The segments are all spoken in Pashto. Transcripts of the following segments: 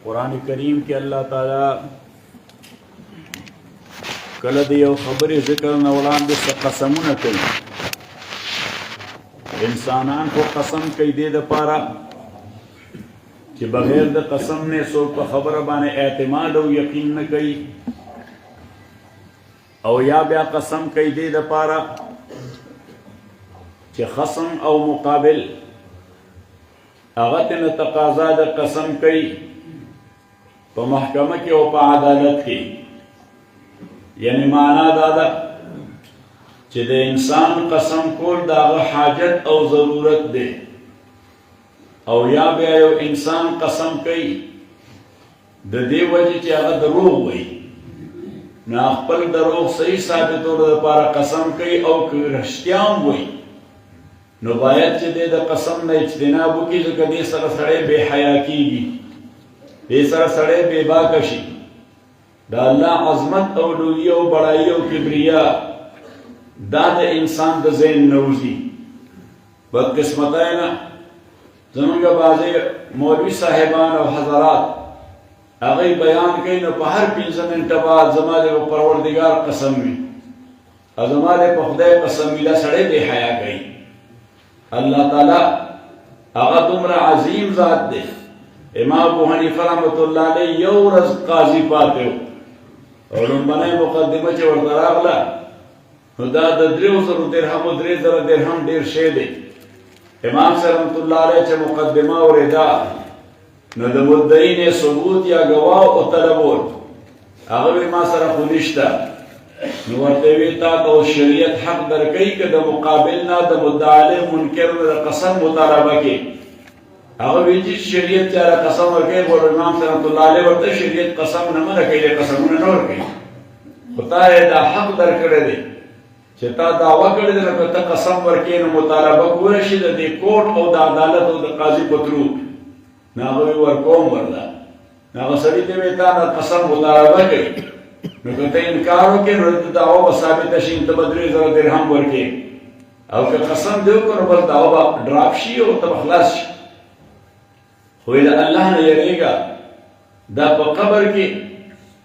قرآن کریم کې الله تعالی کله د یو خبرې ذکر نه وړاندې څه قسمونه کوي. انسانان خو قسم کوي دې دپاره چې بغیر د قسم نه څوک په خبره باندې اعتماد او یقین نه کوي، او یا بیا قسم کوي دې دپاره چې خصم او مقابل هغه تنه تقاضا د قسم کوي په محکمه کې او په عدالت کې. یعنی معنا دا ده چې د انسان قسم کول د هغه حاجت او ضرورت دی، او یا بیا یو انسان قسم کوي د دې وجې چې هغه دروغ وایي، نو خپل دروغ صحیح ثابتولو دپاره قسم کوي، او که رښتیا هم وایي نو باید چې د قسم نه اجتناب وکړي، ځکه دې سره سړی بې حیا کېږي، دې سره سړی بې باکه شي. د الله عظمت او لویي او بړایي او کبریا دا د انسان د ذهن نه وځي. بدقسمتۍ نه زمونږ بعضې مولوي صاحبان او حضرات هغوی بیان کوي، نو په هر 5 منټه بعد زما د پروردګار قسم وي او زما د په خدای قسم وي، دا سړی بې حیا کوي. الله تعالی هغه دومره عظیم ذات دی. امام ابو حنیفه رحمت الله علیه یو ورځ قاضي پاتې و، او لومبنۍ مقدمه چې ورته راغله نو دا د 300 درهمو 3000 درهم ډېر شی دی. امام صاحب رحمت الله علیه چې مقدمه اورېده نو د مدعي نه ثبوت یا ګواه وطلبول، هغه ویل ما سره خو نشته. نو ورته ویل تا ته شریعت حق درکوي که د مقابل نه د مدعا علیه منکر نه د قسم مطالبه کې. هغه ویل چې شریعت چاره قسم ورکوي، خو امام صاحب رحمت الله علیه ورته شریعت قسم نه منع کوي، قسمونه نه ورکوي، خو تا یې دا حق درکړی دی چې تا دعوه کړې ده نو که ته قسم ورکوې نو مطالبه کولی شي د دې کوټ او د عدالت او د قاضي په ترو. نو هغه ویل ورکوم ورله. نو هغه سړي ته ویل تا نه قسم مطالبه کوي، نو که ته انکار وکړې نو د دعوه به ثابته شي، ته به 3000 درهم ورکړې، او که قسم دې وکړو نو بس دعوه به ډراپ شي او ته به خلاص شي. خو د الله نه یریږه، دا په قبر کې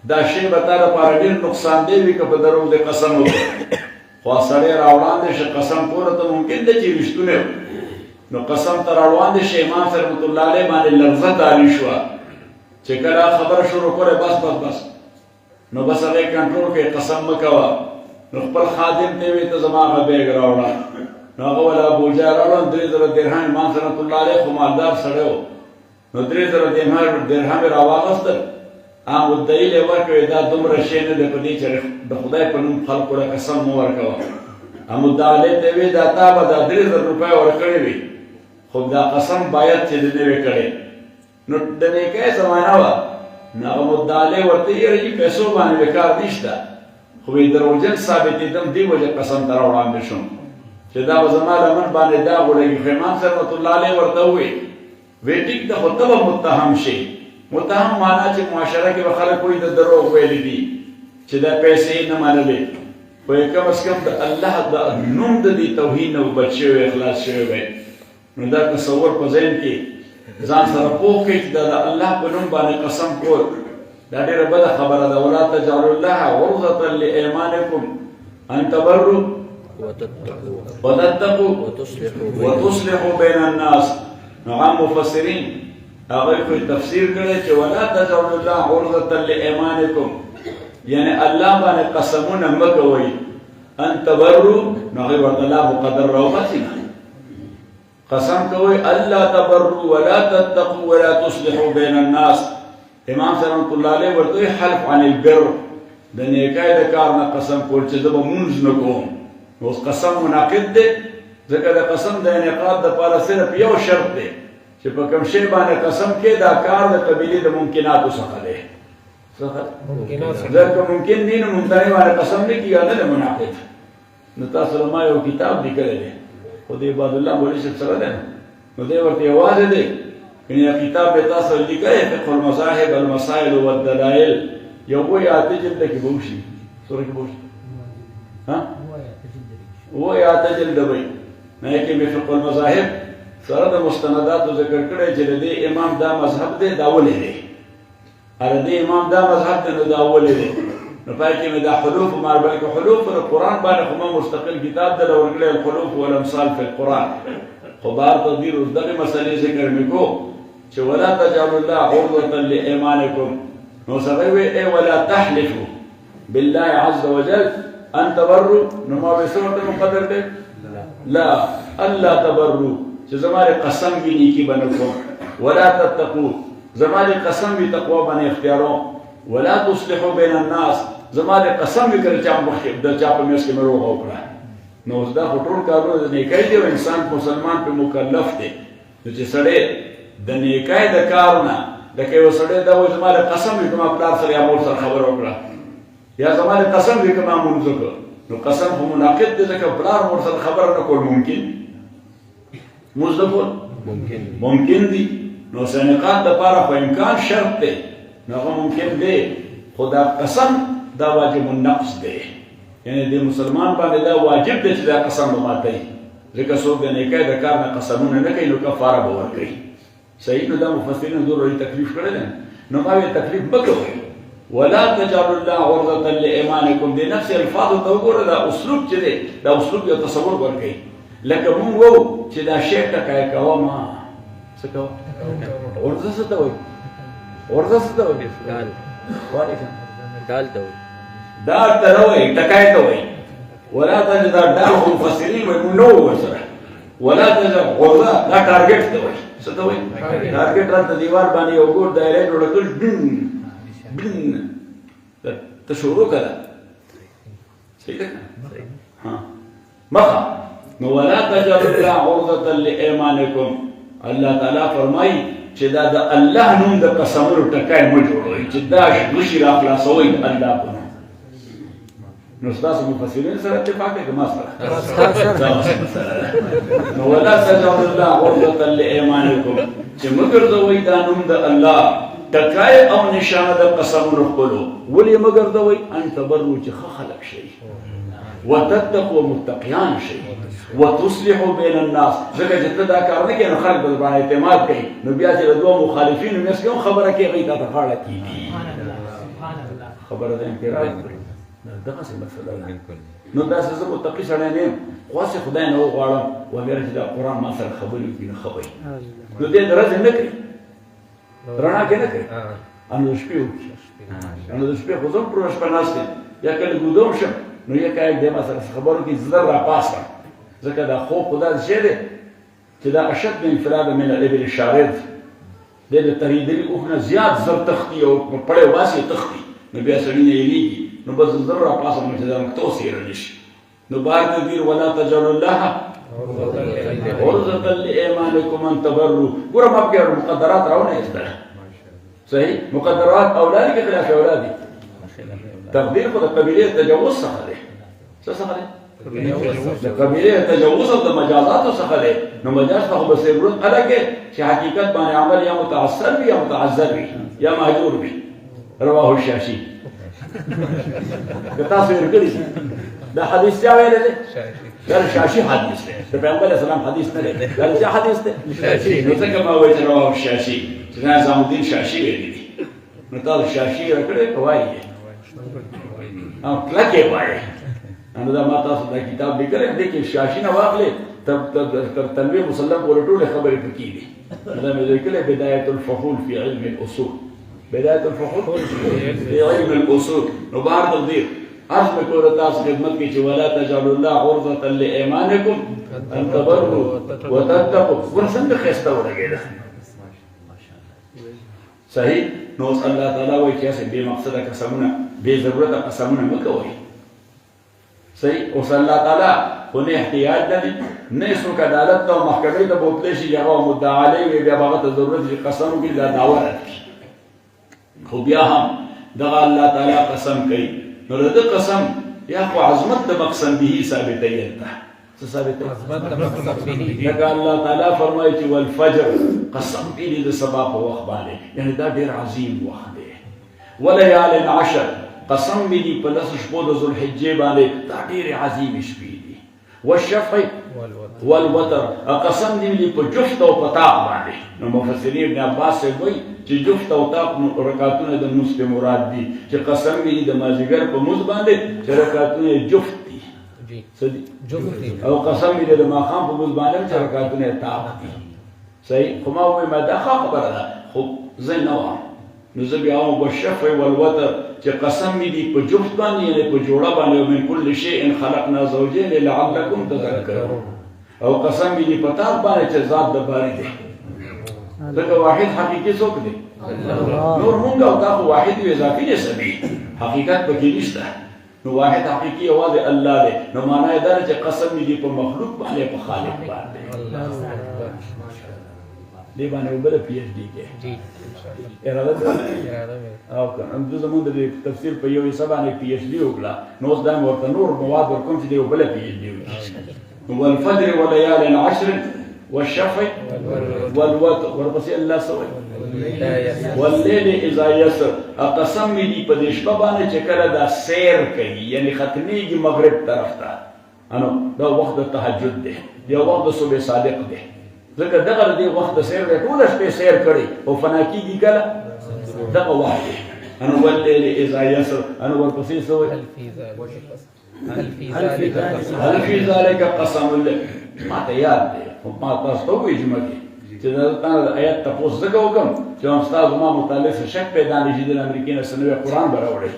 دا شی به تا لپاره ډېر نقصان دی وي که په دروغ دې قسم وکړې. خو سړی راوړاندې شه قسم کولو ته ممکن ده چې رښتونی نو قسم ته راوړاندې شه. امام صاحب رحمت الله علیه باندې لرزه تاري شوه چې کله خبره شروع کړې بس نو بس هغه کنټرول کوي، قسم مه کوه. نو خپل خادم ته ویې ته زما هغه بیګ راوړه، نو هغه وله ابوجهل راوړه. 3000 درهم امام صاحب رحمت الله علیه خو مالدار سړی و، نو 3000 درهم یې راواخیستل، هغه مدعي له ورکړې دا دومره شی نه دی په دې چې د خدای په نوم خلکو له قسم مه ورکوه. هغه مدعا علیه ته ویې دا تا به دا 3000 روپۍ ورکړې وي، خو دا قسم باید چې د نه وې کړې. نو د نیکۍ زمانه وه، نو هغه مدعا علیه ورته یاره چې پیسو باندې مې کار نشته، خو وایي دروغجن ثابتېدم دې وجه قسم ته راوړاندې شوم چې دا به زما لمن باندې داغ ولګي. خو امام صاحب رحمت الله علیه ورته وویل وی ټیک ده، خو ته به متهم شي. متهم معنا چې معاشره کې به خلک وایي د دروغ ویلي دي چې دا پیسې یې نه منلې، خو یې کم از کم د الله د نوم د دې توهین نه بچ شوی، اخلاص شوی وی. نو دا تصور په ذهن کې ځان سره پوه کړئ چې دا د الله په نوم باندې قسم کول دا ډېره بده خبره ده. ولا تجعلوا الله عرضة لأيمانكم أن تبروا وتتقوا وتصلحوا بين الناس. نو عام مفسرین هغوی خو تفسیر کړی چې ولا تجعلوا الله عرضة لأيمانكم، یعنی الله باندې قسمونه مه کوئ. ان تبروا نو هغوی ورته الله مقدر راوباسي، قسم کوئ الله تبروا ولا تتقوا ولا تصلحوا بين الناس. امام صاحب رحمت الله علیه ورته حلف عن البر، د نیکۍ د کار نه قسم کول چې زه به مونځ نه کوم. نو اوس قسم مناقض دی، ځکه د قسم د انعقاد دپاره صرف یو شرط دی چې په کوم شی باندې قسم کې دا کار د قبیلې د ممکناتو څخه دی. ځکه ممکن دی نو ممتنع باندې قسم نه کېږي، نه دی مناقض. نو تاسو له ما یو کتاب لیکلی دی، خو د عباد الله مولوي صاحب سره دی، نو دی ورته یوازې دی. یعنی کتاب به تاسو لیکلی فقه المذاهب المسائل والدلائل، یو وایي 8 جلده کې به وشي، سوره کې به وشي، وایي 8 جلده به وي. نه کې به فقه المذاهب سره د مستنداتو ذکر کړی چې د دې امام دا مذهب دی، دا ولې دی. اره دې امام دا مذهب ته نو دا ولې دی نو پای کې مې دا حروف مار بلکې حروف پر قرآن باندې خو ما مستقل کتاب در ورکړی الحروف والامثال فی القرآن خو بار تدبیر اوس دغه مسلې ذکر مې کو چې ولا تجعلوا الله عرضة لأيمانكم نو سره وی ای ولا تحلفوا بالله عز وجل ان تبروا نو ما به څه ورته مقدر دی لا الله تبروا چې زماره قسم وی نیکی باندې کوم ولا تتقوا زماره قسم وی تقوا باندې اختیارو ولا تصلحوا بين الناس زماره قسم وی کړ چې مخ د چا په میس کې مې روغ وکړه نو دا ټول کارونه د نیکۍ دی انسان مسلمان په مکلف دی چې سړی د نیکۍ د کارونه لکه یو سړی دا وایي زما د قسم وي که ما پلار سره یا مور سره خبره وکړه یا زما د قسم وي که ما مونځ وکړه نو قسم خو مناقض دی ځکه پلار مور سره خبره نه کول ممکن مونځ نه کول ممکن دي نو سنقات دپاره په امکان شرط دی نو هغه ممکن دی خو دا قسم دا واجب النقص دی یعنی د مسلمان باندې دا واجب دی چې دا قسم به ماتوي ځکه څوک د نیکۍ د کار نه قسمونه نه کوي نو کفاره به ورکوي صحیح نو دا مفسرین ضروري تکلیف کړی دی نو ما وی تکلیف مه کوئ ولا تجعلوا الله عرضة لأيمانكم د نفس الفاظو ته وګوره دا اسلوب چې دی دا اسلوب یو تصور ورکوي لکه مونږ وو چې دا شی ټکای کوه ما څه کوه عرضه څه ته وایي عرضه څه ته وایي دال ته وایي دال ته نه وایي ټکای ته وایي ولا تجد دال مفسرین وایي مونږ نه وو ورسره ولا تجد عرضه دا ټارګټ ته وایي څه ته وایي ټارګټ راته دیوال باندې یو ګور دایره جوړه کړل ډن ډن ته شروع کړه صحیح ده ها مخه نو ولا تجعلوا الله عرضة لأيمانكم الله تعالی فرمایي چې دا د الله نوم د قسمونو ټکای مه جوړوئ چې دا غشي را خلاصوئ د الله په نوم نو ستاسو مفسرین سره اتفاق دی که ما سره نو ولا تجعلوا الله عرضة لأيمانكم چې مه ګرځوئ دا نوم د الله ټکای او نشانه د قسمونو خپلو ولې مه ګرځوئ ان تبروا چې ښه خلک شئ وتتقوا متقیان شئ وتصلحوا بین الناس ځکه چې ته دا کار نه کوې نو خلک به در باندې اعتماد کوي نو بیا چې د دوه مخالفینو منځ کې هم خبره کوي هغوی تا ته غاړه کېږي خبره ده انفراد دغسې مسله ده نو داسې زه متقي سړی نه یم خو هسې خدای نه وغواړم ومیره چې دا قرآن ما سره خبرې وکړي نو ښه به نو دې د ورځې نه کوي رڼا کې نه کوي نو د شپې وکړي نو د شپې خو زه هم ټوله شپه ناست یم یا کله ګودم شم نو یکایک دی ما سره خبرو کې زړه راپاسم ځکه دا خوب خو داسې شی دی چې دا اشد انفراده من الابل الشارد دی د ترېدلي اوښ نه زیات زر تښتي او پړی وباسي تښتي نو بیا سړي نه یېرېږي نو بس زړه راپاسم چې دا مکته وسېره نه شي نو بار تدبیر ولا تجعلوا الله عرضة لأيمانكم ان تبروا ګوره ما پکې مقدرات راونه ایستله صحیح مقدرات اولادي کې خلاف اولادي تقدیر خو د قبیلې تجاوز څخه دی څه څخه دی د قبیلې تجاوز او د مجازاتو څخه دی نو مجاز ته خو به صبرون الګ چې حقیقت باندې عمل یا متعثر وي یا متعذر وي یا مهجور وي رواه الشاشي که تاسو یې کړی دا حدیث چا ویلی دی دا شاشي حدیث دی د پیغمبر اسلام حدیث نه دی دا چا حدیث دی نو ځکه ما وایي چې رواه الشاشي چې نظام الدین شاشي ویلی دی نو تاسو شاشي راکړی که وایي او کلکې وایي نو دا ما تاسو دا کتاب لیکلی دی کې شاشي نه واخلې تر تنویر مسلم پورې ټولې خبرې پکې دي دا مې لیکلی بدایة الفحول فی علم الاصول بدایة الفحول فی علم الاصول نو بهر تقدیر عرض مې کوله تاسو خدمت کې چې ولا تجعلوا الله عرضة لأيمانكم ان تبروا وتتقوا ګوره څنګه ښایسته ولګېده صحیح نو اوس الله تعالی وایي چې هسې بې مقصده قسمونه بې ضرورته قسمونه مه کوئ صحیح اوس الله تعالی خو نه احتیاج لري نه څوک عدالت ته او محکمې ته بوتلی شي چې هغه مدعا علیه وي بیا به هغه ته ضرورت چې قسم وکړي دا دعوه رد کړي خو بیا هم دغه الله تعالی قسم کوي نو د ده قسم یا خو عظمت د مقسم به ثابتوي هلته څه ثابتوي عظمت د مقسم به لکه الله تعالی فرمایي چې والفجر قسم کوي د سبا په وخت باندې یعنی دا ډېر عظیم وخت دی وليال عشر قسم می دی په لس شپو د ذوالحجې باندې دا ډېرې عظیمې شپې دي والشفع والوتر قسم دی په جفت او په طاق باندې نو مفسرین ابن عباس صاحب وایي چې جفت او طاق رکعتونه د مونځ په مراد دي چې قسم وي د مازدیګر په مونځ باندې چې رکعتونه جفت دي او قسم وي د ماښام په مونځ باندې چې رکعتونه طاق دي صحیح خو ما وایي ما دا خبره ده خو زه نه وایم نو زه بیا وایم والشفع والوتر چې قسم مې دي په جفت باندې یعنې په جوړه باندې ومن کل شیء خلقنا زوجین لعلکم تذکرون او قسم مې دي په طاق باندې چې ذات د باري دی ځکه واحد حقیقي څوک دی نور مونږ او تا خو واحد یو اضافي نسبي حقیقت پکې نشته نو واحد حقیقي یوازې الله دی نو معنا یې دا چې قسم مې دي په مخلوق باندې په خالق باندې دې باندې وبل پی ایچ ډي کې اراده او کنه زموږ د تفسیر په یو حساب باندې پی ایچ ډي وکړه نو اوس دا ورته نور مواد ورکوم چې دی وبل پی ایچ ډي وکړي والفجر وليال عشر والشفع والوتر ورپسې الله سوی والليل اذا يسر قسم دي په دې شپه باندې چې کله دا سیر کوي یعنی ختميږي مغرب طرف ته انو دا وخت د تهجد دی دا وخت د صبح صادق دی ځکه دغه دې وخت د سیر دی ټول شپه سیر کړي او فنا کیږي کله دغه وخت انو والليل اذا يسر انو ورپسې سوی هل في ذلك قسم ما ته یاد دی ما تاسو ته وایي چې دا تاسو آیات تاسو څنګه وکم چې استاد ما مطالعه څه شک پیدا نشي د امریکای نه سنوي قرآن براوړي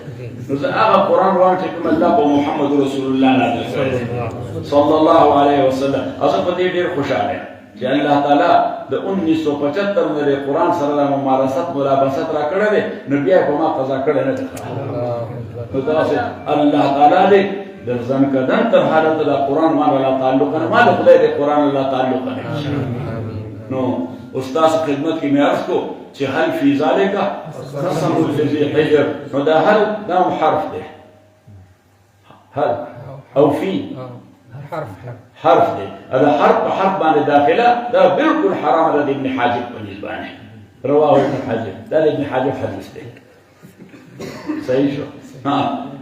نو زه هغه قرآن وایم چې کوم الله په محمد رسول الله نازل کړی صلی الله علیه وسلم اوس په دې ډیر خوشاله چې الله تعالی د 1975 نه قرآن سره د ممارست ملابست را کړی دی نو بیا په ما قضا کړی نه نو تاسو الله تعالی دې در ځان کدن تر حالت د قرآن ما له تعلق نه ما د خدای د قرآن الله تعلق نه نو استاد خدمت کې مې عرض کو چې هل فی ذلک قسم الذی حجر نو دا هل دا حرف دی هل او فی حرف دی دا حرف په حرف باندې داخله دا بالکل حرام ده ابن حاجب په نسبانه رواه ابن حاجب دا ابن حاجب حدیث دی صحیح شو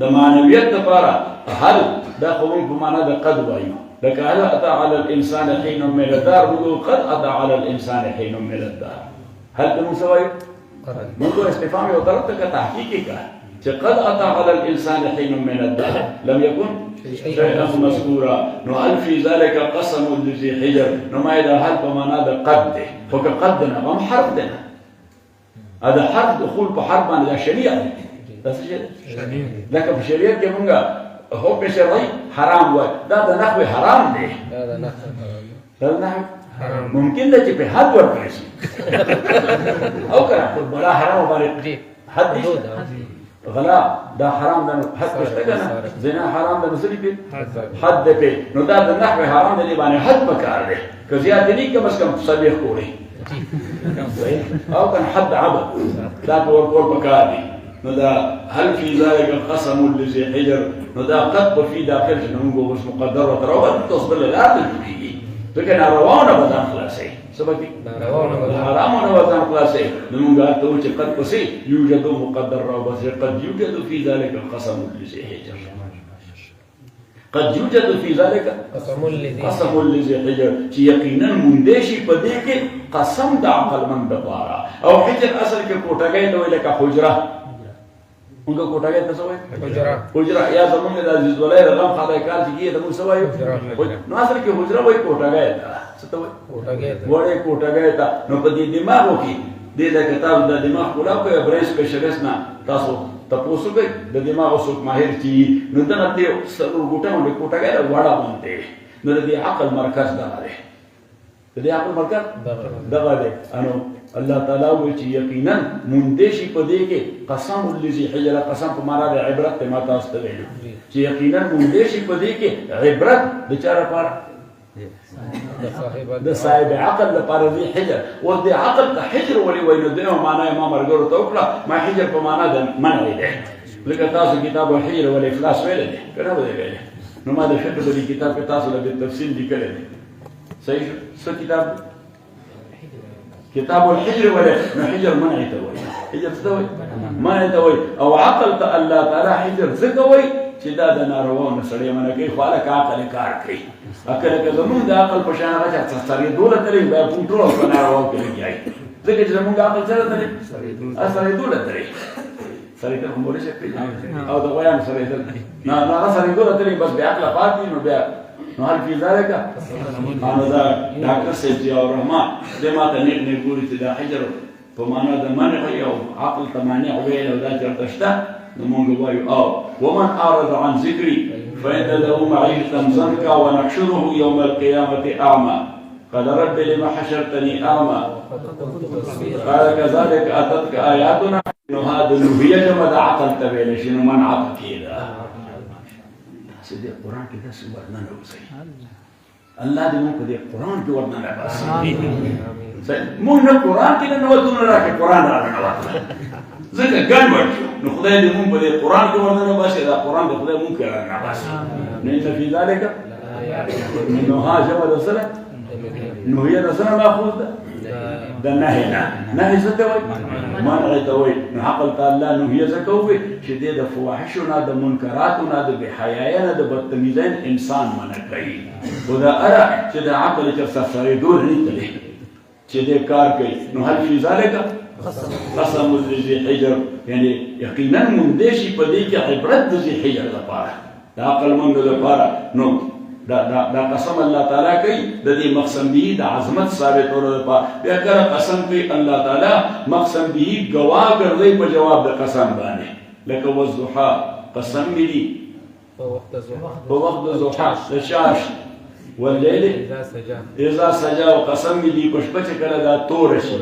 د معنویت لپاره هل دا خو په معنا د قد وایو لك هل أتى على الإنسان حين من الدار قد أتى على الإنسان حين من الدار هل تنسوي؟ منذ استفهامي وطلبتك تحقيقك قد أتى على الإنسان حين من الدار لم يكن شيئا مذكورا هل في ذلك قسم لذي حجر ما إذا هل بمعنى قد فكقدنا هم حرفنا هذا حرف دخول بحرف هذا شريعة لكن في الشريعة كمونغا حب شرعي حرام وای دا د نحوی حرام دی دا نحوی ممکن ده چې په حد ورکړي شي او کنه بلا حرام باندې حد دی غلا دا حرام ده حد پښته کنه زنا حرام ده نسلی په حد ده په نو دا د نحوی حرام دی باندې حد پکار دی که زیات نه کم از کم صدیق کولی او کنه حد عبد دا ورکول پکار دی نو دا هل في ذلك قسم لذي حجر نو دا قد في داخل جنونغو مش مقدر وتروى تصبر لا تجيبي لكن روانه بدن خلاصي سبب حرام بدن خلاصي نمونغا تو چې قد پسې يوجد مقدر او بس قد يوجد في ذلك قسم لذي حجر قد يوجد في ذلك قسم لذي حجر چې یقینا مندشي په دې کې قسم د عقل مند لپاره او حجر اصل کې کوټګۍ ته ویل کا حجره उनका कोटा गया तसो है हुजरा या जमन में अजीज वले रगम खादा काल जी ये तमु सवाय नो असल के हुजरा वही कोटा गया था सतो कोटा गया था वड़े कोटा गया था नो पदी दिमाग की दे दा किताब दा दिमाग कोला को ब्रेन स्पेशलिस्ट ना तासो तपोसु के द दिमाग सो माहिर ची नो दन ते सरो गोटा में कोटा गया वड़ा बनते नो दे अकल मरकज दा रे दे अकल मरकज दगा दे अनो الله تعالی وی چې یقینا مندشي په دې کې قسم لذي حجر قسم په معنا د عبرت ما تاسو ته ویلو چې یقینا مندشي په دې کې عبرت د چا لپاره د صاحب عقل لپاره دی حجر او د عقل ته حجر ولي وینو د معنا ما مرګرو ته وکړه ما حجر په معنا د منع دی لکه تاسو کتاب الحجر والافلاس ویل دي کنه ویل نو ما د فقه د کتاب په تاسو له تفصیل لیکل دي صحیح څه کتاب كتاب الحجر ولا حجر منع توي حجر توي ما توي او عقل الله تعالى حجر زكوي شداد ناروان سړی منه کوي خالق عقل کار کوي اکل که زمون د عقل په شان راځي چې سړی دوله ترې به کنټرول کنه راو کوي ځکه چې زمونږ عقل سره درې سړېدو له درې سړېدل خو مولی شي او د غویانو سړېدل نه هغه سړېدو له درې بس بې عقله پاتې نو بیا نو هل فی ذلک نو دا ډاکټر صاحب ضیاء الرحمن دې ما ته نیک نیک ګوري چې دا حجر په معنا د منع او عقل ته مانع ویل او دا چېرته شته نو مونږ وایو او ومن اعرض عن ذکري فإن له معيشة ضنكا ونحشره يوم القيامة أعمى قال رب لم حشرتني أعمى قال كذلك أتتك آياتنا إنه هذا النبي جمد عقل تبين شنو من عقل كذا سيدي القرآن كذا سورنا نوزي الله دې موږ دې قرآن کې ورنه باسي موږ نه قرآن کې نه وځو نه راکې قرآن راغلی ځکه ګډوډ نو خدای دې موږ په دې قرآن کې ورنه باسي دا قرآن دې خدای موږ کې رانه باسي نه ان فی ذلک نو ها جواب سره نو هي سره ماخوذ ده نهي نهي څه ته وایي منع ته وایي نو عقل تعالی نو هي څه کوي چې دې د فواحشو نه د منکراتو نه د بحیايۍ نه د بدتمیزۍ انسان منع کوي او دا اره چې د عقل چې سره دور نه تلي چې دې کار کوي نو هل فی ذلک قسم ذی حجر یعنی یقینا مونږ شي په دې کې عبرت د ذی حجر لپاره د عقل مند لپاره نو دا قسم الله تعالی کوي د دې مقسم به د عظمت ثابتولو لپاره بیا کله قسم کوي الله تعالی مقسم به گواه ګرځي په جواب د قسم باندې لکه والضحى قسم دي په وخت د ضحى د شاش والليل اذا سجى وقسم دي په شپه چې کله دا تور شي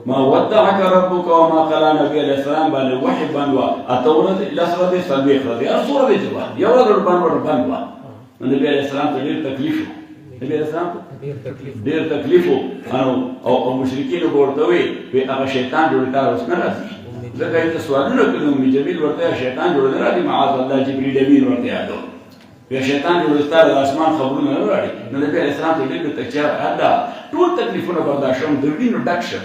ما ودعك ربك وما قال نبي عليه السلام بل وحي بنوا اتورد الى سوره سلبي خدي سوره جوا يورد بنوا النبي عليه السلام تدير تكليفه النبي عليه السلام دير تكليفه او مشركين ورتوي في هغه شیطان جوړ کار اوس نه راځي ځکه چې سوالونه کوي می جمیل ورته شیطان جوړ نه راځي معاذ الله جبريل امين ورته یادو بیا شیطان جوړ ستاره د اسمان خبرونه نه راړي نو نبی عليه السلام ته دې تکچار ادا ټول تکلیفونه برداشت د وینو ډک شه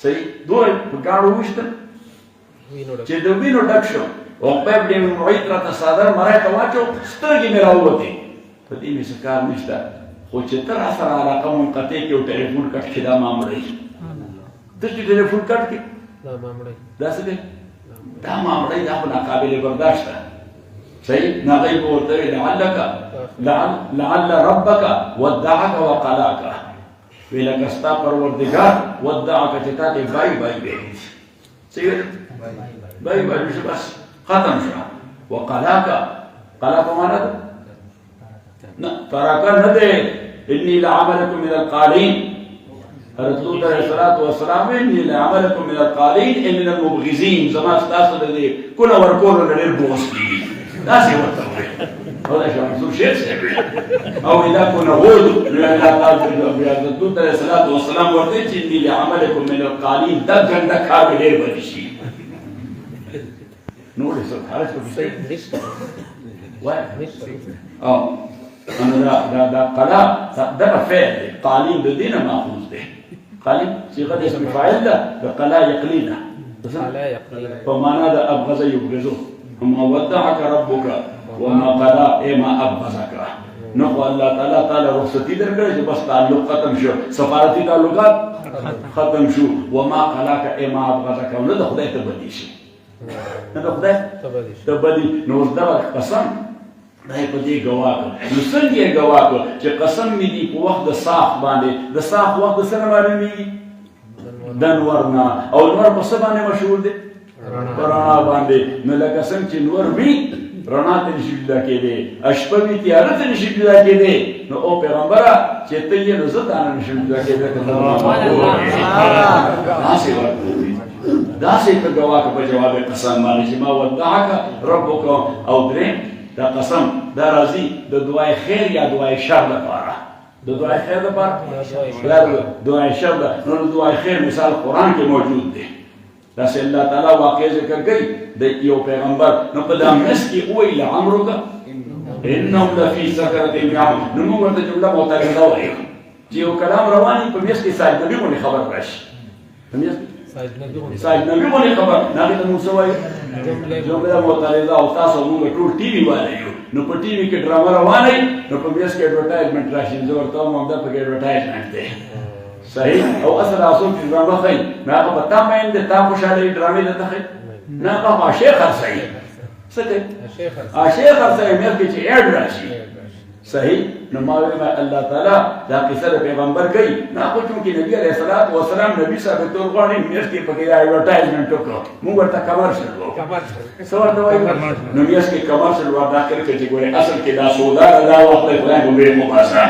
صحیح دوی په کارو وشته چې د وینو ډک شه او په دې معید را تصادر مرای ته واچو سترګې مې راووتې په دې مې څه کار نشته خو چې تر اثر علاقه منقطع کې او ټلیفون کټ کې دا معاملې د دې ټلیفون کټ کې دا معاملې دا څه دی دا معاملې دا په ناقابل برداشت ده صحيح نغيب وتري لعل ربك ودعك وقلاك ولك استا پروردگار ودعك چتاته باي صحيح باي مش بس ختم شو وقلاك قلاك معنا ترك ندى اني لعملكم من القالين رسول الله صلى الله عليه وسلم اني لعملكم من القالين من المبغزين زمان استاذ دي كل وركون للبوس ناسي وتوي هذا شو رسول شيء او اذا كنا غول لا قال الرسول عليه الصلاه والسلام ورتي اني لعملكم من القالين دغن دكا غير بشي نور يسوع حاجه في شيء واحد انا دا قلا ده فعل قالين بدينا ماخوذ به قالين صيغه اسم فاعل ده قلا يقلينا قلا يقلينا فمعنى ده ابغض يبغضه وما ودعك ربك وما قضى ما ابغضك نقول الله تعالى رخصتي درکړه چې بس تعلق ختم شو سفارتي تعلقات ختم شو وما قلاك ما ابغضك نو د خدای ته بدی شي نو د خدای ته بدی نو دا قسم دای په دې گواه نو څنګه گواه چې قسم می دی په وخت د صاح باندې د صاح وخت سره باندې می دنورنا او نور په څه باندې مشهور دی رڼا باندې نو لکه څنګه چې نور وی رڼا ته نشي جدا کېدی شپه وي تیاره ته نشي جدا کېدی نو او پیغمبره چې ته یې نو زه تا نه نشم جدا کېدی داسې په ګواه په جواب قسم باندې چې ما ودعک ربک او درې دا قسم دا راځي د دعای خیر یا دعای شر لپاره د دعای خیر لپاره لا دعای شر نو دعای خیر مثال قرآن کې موجود دی دا چې الله تعالی واقع ذکر کوي د یو پیغمبر نو په دام نس کې ویل عمرک انهم لفی سکرتهم یعمهون نو موږ ورته جمله معترضه وایو چې یو کلام رواني په میس کې ساجدګي باندې خبر راشي په میس ساج نبی باندې خبر ناګه ته موسی وایي جمله معترضه او تاسو موږ ټول ټي وی والے یو نو په ټي وی کې ډرامه روانه نو په بیس کې اډورټایزمنت راشي زه ورته وایم دا په اډورټایزمنت دی صحیح او اصل اصل چې ډرامه خای نه هغه په تا باندې تا خوشاله ډرامې ده ته نه هغه شیخ هرڅای څه شیخ هرڅای مې کې چې اډ راشي صحیح نو ما ویل الله تعالی دا قصه د پیغمبر کوي نه خو چې نبی علیه الصلاۃ والسلام نبی صاحب تور غاړي میاشتې په کې اډورټایزمنت وکړو موږ ورته کمرشل وکړو څه ورته وایي نو میاشتې کې کمرشل ورته کړی چې ګوره اصل کې دا سودا دا وخت خدای په به مباسا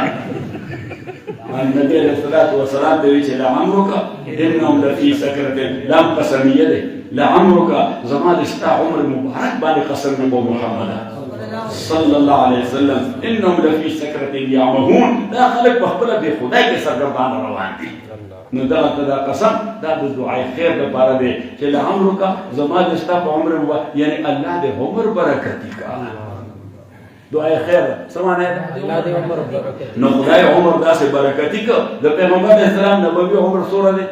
النبي عليه الصلاة والسلام دوی چې لعمرك انهم لفي سكرة لم قسميه ده لعمرك زمان استا عمر مبارک باندې قسم نبو محمد صلى الله عليه وسلم انهم لفي سكرة يعمهون دا خلق بخبره به خدای کې سرګردان روان دي نو دا قسم دا د دعای خیر لپاره دی چې لعمرك زمان استا عمر یعنی الله دې عمر برکت وکړي دعای خیر سمانه الله دې عمر برکت نو خدای عمر داسې برکتی کو د پیغمبر اسلام نبوي عمر سوره دی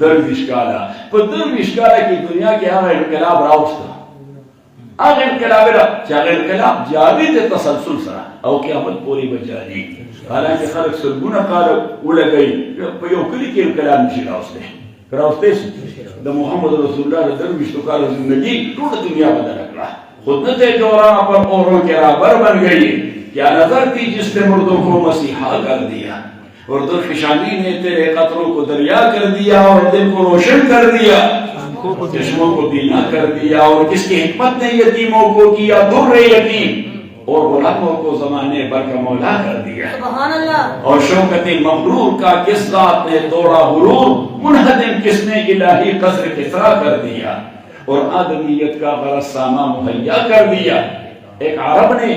درویش کاله په درویش کاله کې دنیا کې هغه انقلاب راوسته هغه انقلاب چې هغه انقلاب جاری د تسلسل سره او قیامت پوری بجاری حالانکه خلک سلګونه کال ولګي په یو کلی کې انقلاب نشي راوسته د محمد رسول الله د درویش کاله زندگی ټول دنیا بدل کړه خودنت دوران پر اوروں کے رابر بن گئی کیا نظر تھی جس نے مردوں کو مسیحا کر دیا اور درخشانی نے تیرے قطروں کو دریا کر دیا اور دل کو روشن کر دیا چشموں کو بینا کر دیا اور کس کی حکمت نے یتیموں کو کیا در یتیم اور غلاموں کو زمانے بھر کا مولا کر دیا سبحان اللہ اور شوکت مغرور کا کس ذات نے توڑا غرور منہدم کس نے الہی قصر کسرا کر دیا اور آدمیت کا غرض ساما مہیا کر دیا ایک عرب نے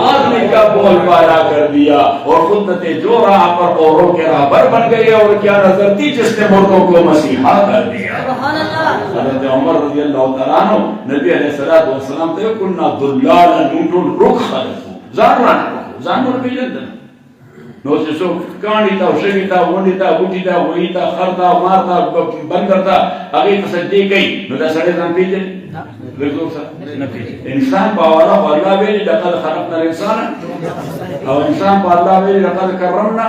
آدمی کا بول بالا کر دیا اور خودت جو راہ پر اوروں کے راہبر بن گئے اور کیا نظر تھی جس نے مردوں کو مسیحا کر دیا حضرت عمر رضی اللہ تعالیٰ عنہ نبی علیہ الصلوۃ والسلام ته كنا ضلالا نوټول رخ خلفو ځان رانه ځان ور پیژندل نو چې څوک کاڼي تا شوي تا ونډي تا بوټي تا وایي تا خر تا مار تا بندر تا هغې ته سجدې کوي نو دا سړی ځان پېژني لږ سره نه پېژني انسان په اوله خو الله ویلي لقد خلقنا الانسان او انسان په الله ویلي لقد کرمنا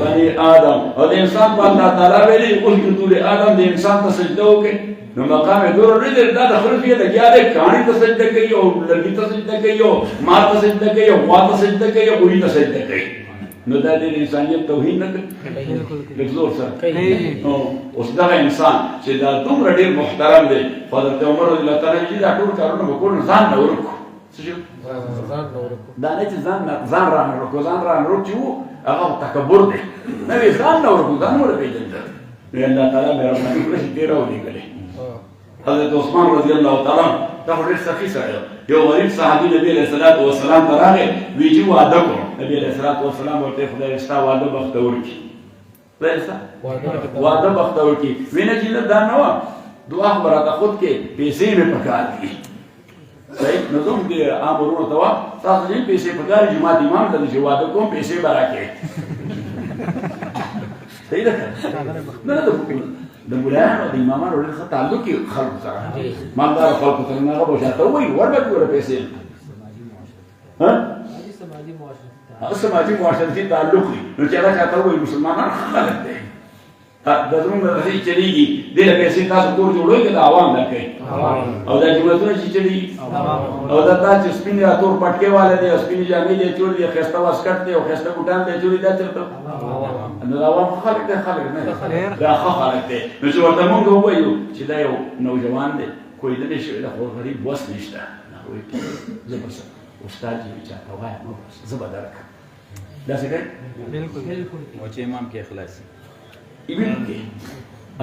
بني آدم او د انسان په الله تعالی ویلي اسجدوا لآدم د انسان ته سجده وکړي نو مقام دور نه دی دا د خلفیه د ګیا د کاڼي ته سجده کوي او لرګي ته سجده کوي او مار ته سجده کوي او غوا ته سجده کوي او وړي ته سجده کوي نو دا د انسانیت توهین نه کوي لږ زور سره اوس دغه انسان چې دا دومره ډېر محترم دی حضرت عمر رضی الله تعالی عنہ دا ټول کارونه به کول ځان نه ورکو دا نه چې ځان را نه ورکو ځان را نه ورکو چې هغه تکبر دی نه وي ځان نه ورکو ځان ورپېژنده نو الله تعالی مهرباني وکړه چې دې راولېږلې حضرت عثمان رضی الله تعالی عنہ دا ډېر سخي سړی یو غریب صحابي نبی علیه الصلاۃ والسلام ته راغی وی چې واده کوم نبی علیه الصلاۃ والسلام ورته خدای ستا واده بختور کړي خدای ستا واده بختور کړي وینه چې دا نه و دعا خبره خود کې پیسې مې پکار دي صحیح نظم دې امرونه ته تاسو دې پیسې پکار جماعت امام ته چې واده کوم پیسې براکې صحیح ده نه د مولانا د امامانو ډېر ښه تعلق یې خلکو سره مالدار خلکو سره نه هغه به شاته وایي وربه ګوره پیسې سماجي معاشرتي تعلق دی نو چې هغه چاته وایي مسلمانان خلک دی دا زموږ مدرسې چلېږي دې له پیسې تاسو کور جوړوئ که د عوام درکوئ او دا جوماتونه چې چلېږي او دا تا چې سپین یا تور پټکې والا دی او سپینې جامې دی چولی دی ښایسته واسکټ دی او ښایسته بوټان دی چولی دا چېرته نو دا عوام خلک دی خلک نه دا ښه خلک دی نو چې ورته مونږ ووایو چې دا یو نوجوان دی کویدلی شوی ده خو غریب وس نشته هغه وایي زه به استاد چې چاته وایم زه به درکړم داسې کوي او چې امام کې اخلاص ایمان کې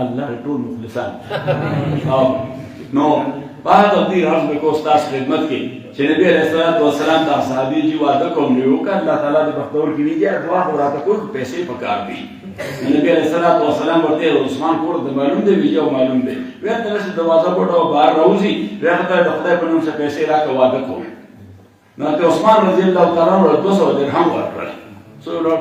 الله ټول مخلصان نو بعد از دې عرض وکړو ستاسو خدمت کې چې نبی علیه الصلاۃ والسلام ته صحابي چې واده کوم نو وکړه الله تعالی دې بختور کړي دې دعا خو راته کوئی پیسې پکار دي نبی علیه الصلاۃ والسلام ورته عثمان کور د معلوم دی ویجو معلوم دی ورته چې دروازه پټو بهر راوځي ورته د خدای په نوم څخه پیسې راکړه واده کوم نو ته عثمان رضی الله تعالی عنہ 200 درهم ورکړل سولو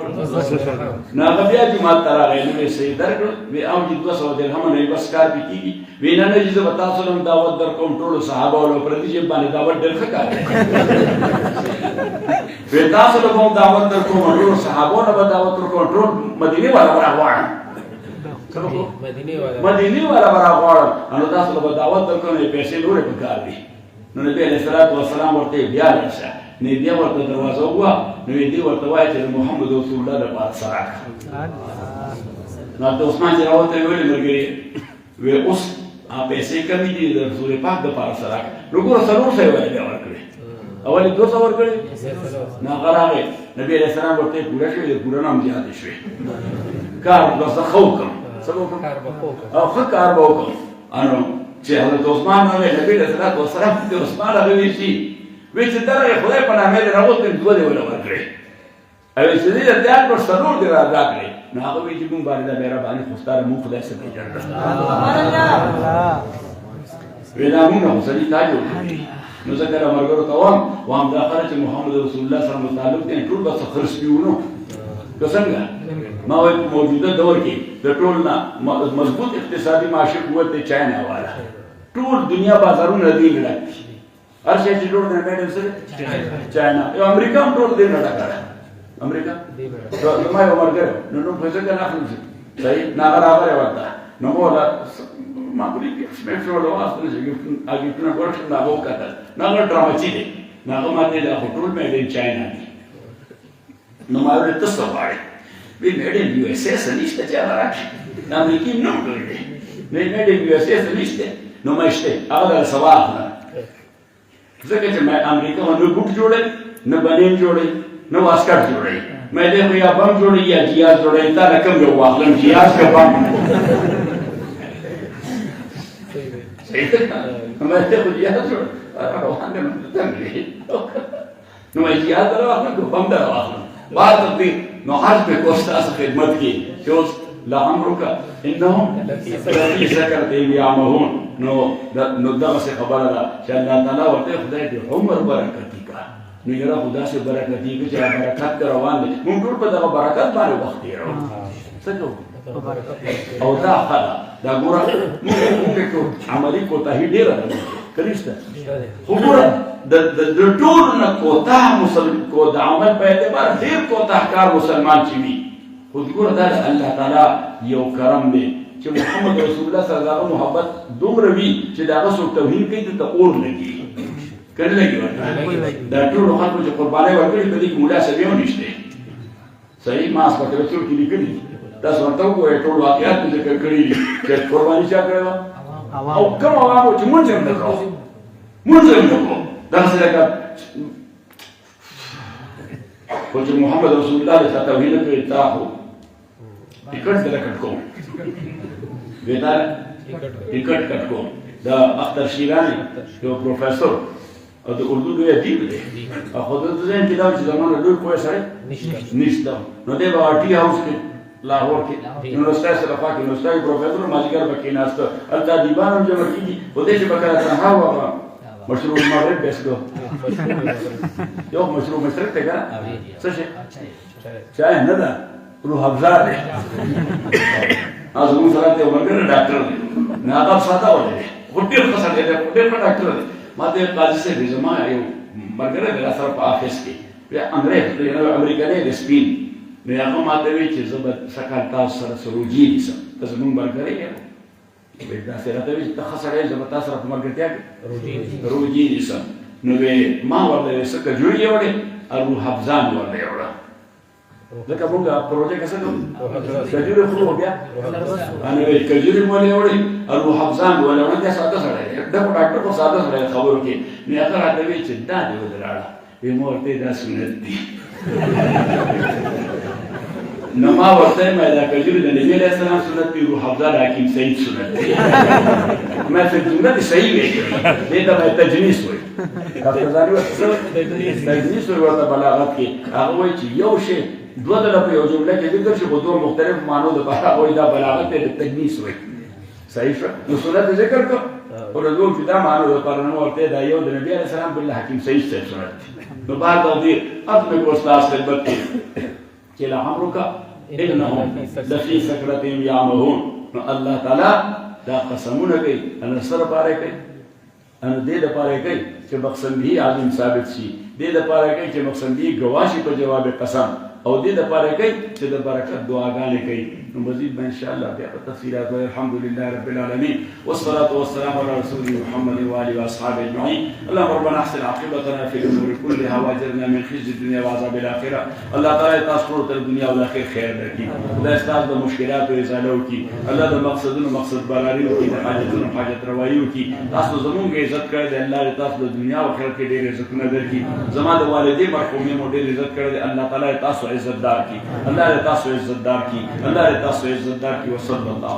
ناغه بیا جمعه تراغې نو سي درکړ وی او د 200 درهم نه بس کار پکې وی نه چې زه تاسو له دعوت در کوم ټول صحابه او پر دې باندې دعوت ډېر ښه کار وی تاسو له کوم دعوت در کوم ټول صحابه له دعوت در کوم ټول مدینه والا راغواړم مدینه والا راغواړم نو تاسو له دعوت در کوم پیسې نورې په کار دي نو نبی علیہ الصلوۃ والسلام ورته بیا راشه نه بیا ورته دروازه وه نو دې ورته وایي چې محمد رسول الله د پات سره نو د عثمان چې راوته ویل مرګري وی اوس پیسې کمی دي د رسول پاک د پات سره نو ګور سره څه وایي بیا ورکړي اولې 200 ورکړي نه غراغه نبی علیہ السلام ورته پورا شوی د پورا نام زیات شوی کار بس خوکم سبو کار بخوکم او خ کار بوکم انو چې حضرت عثمان نو نبی علیہ الصلوۃ والسلام د عثمان راوي شي وی چې درغه خدای په نامه دې راوته دوه دی ولا ورکړي او چې دې ځان پر سرور دی راغلي نو هغه وی چې موږ باندې د مهرباني خوستار مو خدای سره جوړ سبحان الله وینا موږ سړي تاجو نو ذکر امرګرو کوم وام داخله چې محمد رسول الله صلی الله علیه وسلم ټول بس خرج پیونو څنګه ما وایي موجوده دور کې د ټول نه مضبوط اقتصادي معاشي قوت د چاینا والا ټول دنیا بازارونه دی لګي هر شي چې جوړ نه کړي سره چاینا یو امریکا هم ټول دی نه راغله امریکا نو ما یو مرګ نو په څه کې نه خلک صحیح نه راغله ورته نو مولا ما بلی کې سمې شو له واسطه چې هغه څنګه ورته نه وکړه نه ډرامه چي دي نه ما دې له ټول مې د چاینا دي نو ما ورته تاسو وایي وی مې دې یو اس اس نشته چې هغه راشي د امریکای نو ګورې مې دې یو اس اس نشته نو مې شته هغه سوال نه ځکه چې مې امریکا باندې ګوټ جوړې نه باندې جوړې نو واسکټ جوړې مې دې خو یا بم جوړې یا جیاز جوړې تا رقم یو واخلم جیاز کا بم صحیح ده مې ته خو جیاز جوړ روان دې نو مې جیاز راوخلم بم دا راوخلم بعد دې نو حج په کوستا خدمت کې چې لعمرك انهم لفي سكرتهم يعمهون نو دغه څه خبره ده چې الله تعالی ورته خدای دې عمر برکت کا نو یره خدای سي برکت دې چې برکت روان دي موږ ټول په دغه برکت باندې وخت یې څنګه او دا خلا دا ګوره موږ ټول عملي کوتاهي ډیره ده کلیسته خو ګوره د ټول نه کوتاه مسلمان کو د عمل په اعتبار ډیر کوتاه کار مسلمان چي وي خو ګوره دا الله تعالی یو کرم دی چې محمد رسول الله صلی الله علیه محبت دومره وي چې دا غو توحید کوي ته اور لګي کله لګي ورته دا ټول خلکو چې قرباني ورکړي په دې کې مناسبه و نشته صحیح ما اسپه ته څو کې لیکلي تاسو ورته وګورئ ټول واقعیت ذکر کړی دي چې قرباني چا کړو او کوم هغه چې مونږ هم نکړو مونږ هم نکړو دا څه خو چې محمد رسول الله صلی الله علیه وسلم ته تاخو ټیکټ درکټ کوم ویدار ټیکټ کټ کوم دا اختر شیرانی یو پروفیسور او د اردو لوی ادیب دی خو د ځین کې دا چې زمونږ لوی کوی سره نشته نو دی په ټي هاوس کې لاهور کې یونیورسيټي سره پاک یونیورسيټي پروفیسور ماجیګر پکې ناشته البته دیوان هم جوړ کیږي و دې چې بکره تنها و مشروع المغرب بيسكو يوم مشروع مشرق كده سشي شاي ندى روح ابزار ازمون صلاه ومرګر ډاکټر نه دا ساده وله هټیر څه سره دی هټیر په ډاکټر دی ما ته قاضي سره دی زما یو مرګر د اثر په افیس کې بیا انګريز یو امریکایي د سپین نو هغه ما ته وی چې زبر سکال تاسو سره سروجي دي څه زمون مرګر یې دا سره ته وی ته خسرې زما تاسو سره مرګرتیا روجي دي څه نو ما ورته څه کجوري وړي او حفظان ورته وړه لکه موږ پروژه کې څه کوم کجوري خو بیا انا وی کجوري مولې وړي او حفظان ولا ورته ساده سره دا ډاکټر کو ساده سره خبرو کې نه هغه راته وی چې دا دی ودراړه به مورته دا سنت دي نو ما ورته مې دا کجوري د نبی له سلام سنت دی او حفظان حکیم سید سنت دی ما ته جمله صحیح وی دا به تجنیس وي تاسو ځانو تجنیس ورته بلاغت کې هغه وایي چې یو شی دوه ډول په یو جمله کې ذکر شي په دوه مختلف معنو د بهر وایي دا بلاغت د تجنیس وي صحیح شو نو سنت ذکر کو او د دوه فدا معنو د پرنو ورته دا یو د نبی عليه السلام بالله حکیم سید سنت نو بعد د دې خپل کو استاد خدمت کې چې لعمرک انهم لفی سکرتهم یعمهون. نو الله تعالی دا قسمونه کوي ان سره پاره کوي ان دې د پاره کوي چې مقصد به عظیم ثابت شي، دې د پاره کوي چې مقصد به گواهی په جواب قسم، او دې د پاره کوي چې د برکت دعاګانې کوي. نو مزید به ان شاء الله بیا په تفصیلات وایو. الحمدلله رب العالمین والصلاه والسلام على رسوله محمد واله واصحابه اجمعین. اللهم ربنا احسن عاقبتنا في الامور كلها واجرنا من خزي الدنيا وعذاب الاخره. الله تعالی تاسو ټول ته دنیا او آخرت خیر درکړي. خدای ستاسو د مشکلاتو ازاله وکړي. الله د مقصدونو مقصد برابري وکړي، د حاجتونو حاجت روايي وکړي. تاسو زمونږ عزت کړی دی، الله دې تاسو د دنیا او آخرت کې ډېر عزتونه درکړي. زما د والدې مرحومې مو ډېر عزت کړی دی، الله تعالی تاسو عزت دار کړي، الله دې تاسو عزت دار کړي، الله دې تاسو عزت دار کړي. وصلی الله